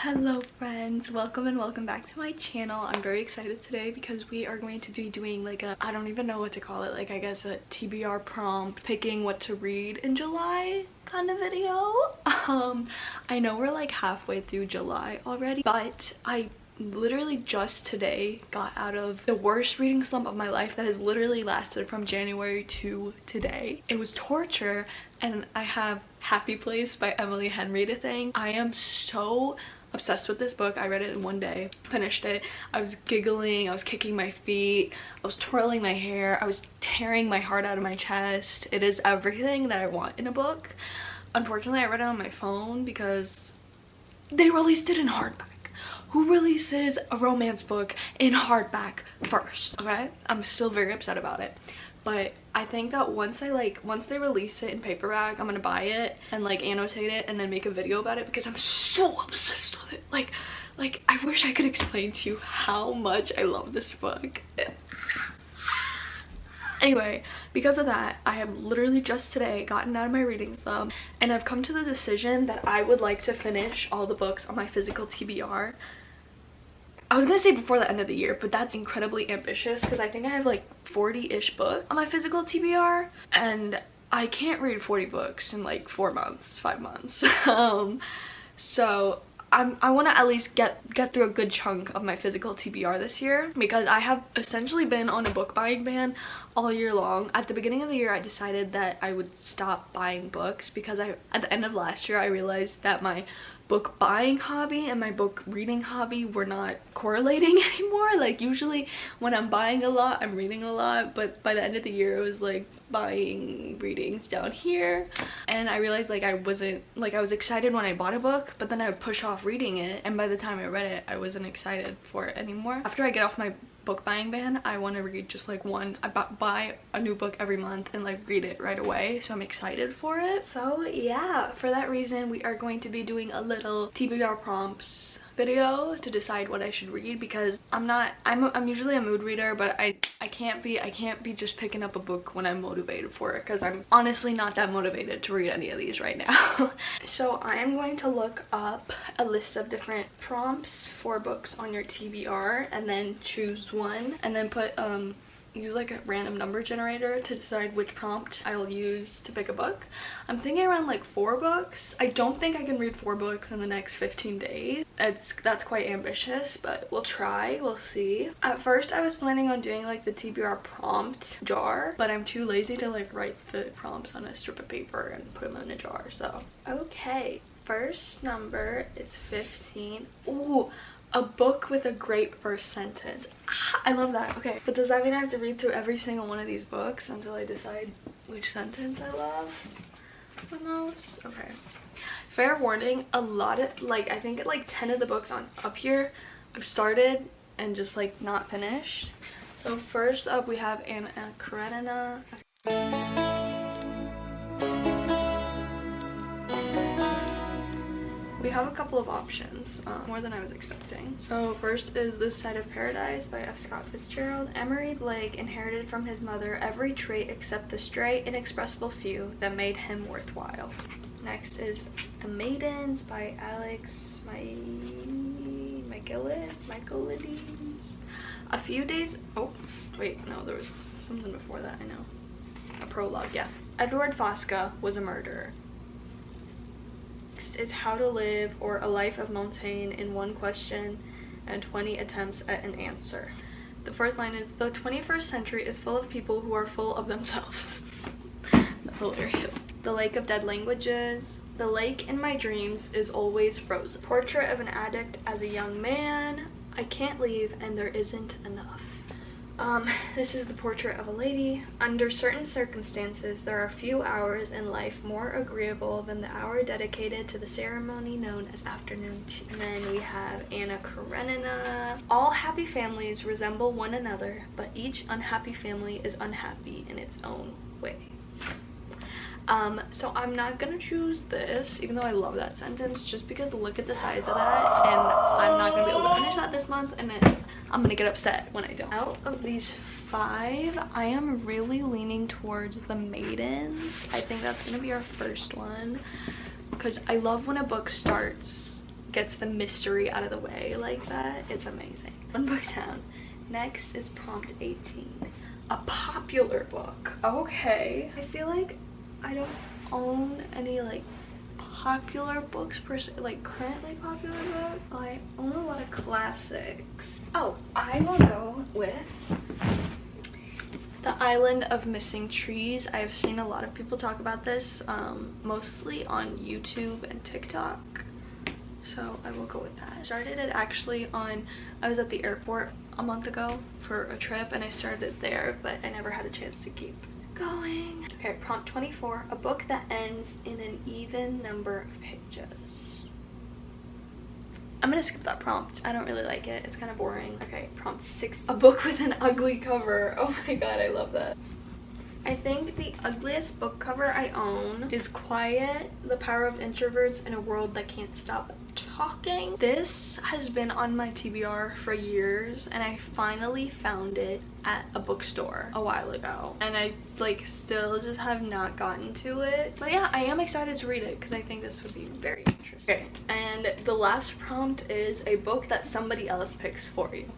Hello friends, welcome and welcome back to my channel. I'm very excited today because we are going to be doing like a, I don't even know what to call it, like I guess a TBR prompt, picking what to read in July kind of video. I know we're like halfway through July already, but I literally just today got out of the worst reading slump of my life that has literally lasted from January to today. It was torture, and I have Happy Place by Emily Henry to thank. I am so obsessed with this book. I read it in one day, finished it. I was giggling, I was kicking my feet, I was twirling my hair, I was tearing my heart out of my chest. It is everything that I want in a book. Unfortunately, I read it on my phone because they released it in hardback. Who releases a romance book in hardback first? Okay, I'm still very upset about it, but I think that once they release it in paperback, I'm gonna buy it and like annotate it and then make a video about it because I'm so obsessed with it. Like I wish I could explain to you how much I love this book. Anyway, because of that, I have literally just today gotten out of my reading slump and I've come to the decision that I would like to finish all the books on my physical TBR. I was gonna say before the end of the year, but that's incredibly ambitious because I think I have like 40-ish books on my physical TBR and I can't read 40 books in like 4 months, 5 months. So I want to at least get through a good chunk of my physical TBR this year because I have essentially been on a book buying ban all year long. At the beginning of the year, I decided that I would stop buying books because at the end of last year, I realized that my book buying hobby and my book reading hobby were not correlating anymore. Like usually when I'm buying a lot, I'm reading a lot, but by the end of the year, it was like buying readings down here, and I realized like I was excited when I bought a book, but then I would push off reading it, and by the time I read it, I wasn't excited for it anymore. After I get off my book buying ban, I want to read just like I buy a new book every month and like read it right away, so I'm excited for it. So yeah, for that reason, we are going to be doing a little TBR prompts video to decide what I should read because I'm usually a mood reader, but I can't be just picking up a book when I'm motivated for it because I'm honestly not that motivated to read any of these right now. So I am going to look up a list of different prompts for books on your TBR and then choose one and then put use like a random number generator to decide which prompt I'll use to pick a book. I'm thinking around like 4 books. I don't think I can read 4 books in the next 15 days. That's quite ambitious, but we'll try, we'll see. At first I was planning on doing like the TBR prompt jar, but I'm too lazy to like write the prompts on a strip of paper and put them in a jar. So okay, first number is 15. Ooh, a book with a great first sentence. I love that. Okay, but does that mean I have to read through every single one of these books until I decide which sentence I love the most? Okay. Fair warning, a lot of I think like 10 of the books on up here I've started and just like not finished. So first up we have Anna Karenina. We have a couple of options, more than I was expecting. So first is This Side of Paradise by F. Scott Fitzgerald. Emery Blake inherited from his mother every trait except the stray, inexpressible few that made him worthwhile. Next is The Maidens by Alex Michaelides. A few days, oh wait, no, there was something before that, I know. A prologue, yeah. Edward Fosca was a murderer. Is How to Live or A Life of Montaigne in One Question and 20 Attempts at an Answer. The first line is, the 21st century is full of people who are full of themselves. That's hilarious. The Lake of Dead Languages. The lake in my dreams is always frozen. Portrait of an addict as a young man. I can't leave and there isn't enough. This is The Portrait of a Lady. Under certain circumstances, there are few hours in life more agreeable than the hour dedicated to the ceremony known as afternoon tea. And then we have Anna Karenina. All happy families resemble one another, but each unhappy family is unhappy in its own way. So I'm not gonna choose this, even though I love that sentence, just because look at the size of that, and I'm not gonna be able to finish that this month, and then I'm gonna get upset when I don't. Out of these 5, I am really leaning towards The Maidens. I think that's gonna be our first one because I love when a book starts gets the mystery out of the way like that. It's amazing. One book down. Next is prompt 18. A popular book. Okay. I feel like I don't own any like popular books per se, like currently popular books. I own a lot of classics. Oh, I will go with The Island of Missing Trees. I've seen a lot of people talk about this, mostly on YouTube and TikTok. So I will go with that. I started it actually I was at the airport a month ago for a trip and I started it there, but I never had a chance to keep going. Okay, prompt 24. A book that ends in an even number of pages. I'm gonna skip that prompt. I don't really like it. It's kind of boring. Okay, prompt 6. A book with an ugly cover. Oh my god, I love that. I think the ugliest book cover I own is Quiet, The Power of Introverts in a World That Can't Stop Talking. This has been on my TBR for years and I finally found it at a bookstore a while ago. And I like still just have not gotten to it. But yeah, I am excited to read it because I think this would be very interesting. Okay, and the last prompt is a book that somebody else picks for you.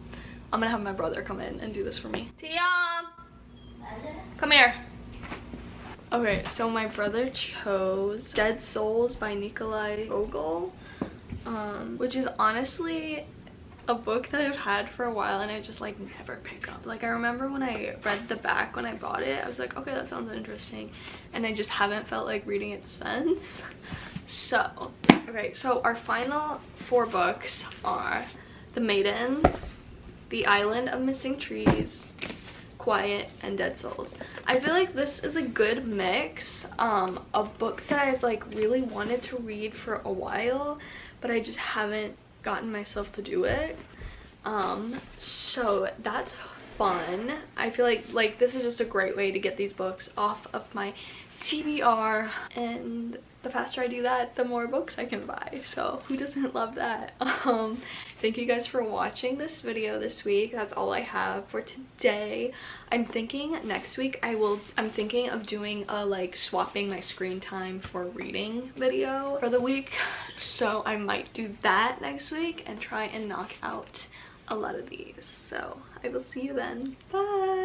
I'm gonna have my brother come in and do this for me. Tiam! Come here. Okay, so my brother chose Dead Souls by Nikolai Gogol, which is honestly a book that I've had for a while and I just like never pick up. Like I remember when I read the back when I bought it, I was like, okay, that sounds interesting, and I just haven't felt like reading it since. So, okay, so our final 4 books are The Maidens, The Island of Missing Trees, Quiet, and Dead Souls. I feel like this is a good mix of books that I've like really wanted to read for a while, but I just haven't gotten myself to do it. So that's fun. I feel like this is just a great way to get these books off of my TBR, and the faster I do that, the more books I can buy. So who doesn't love that? Thank you guys for watching this video this week. That's all I have for today. I'm thinking next week I'm thinking of doing a like swapping my screen time for reading video for the week. So I might do that next week and try and knock out a lot of these. So I will see you then. Bye.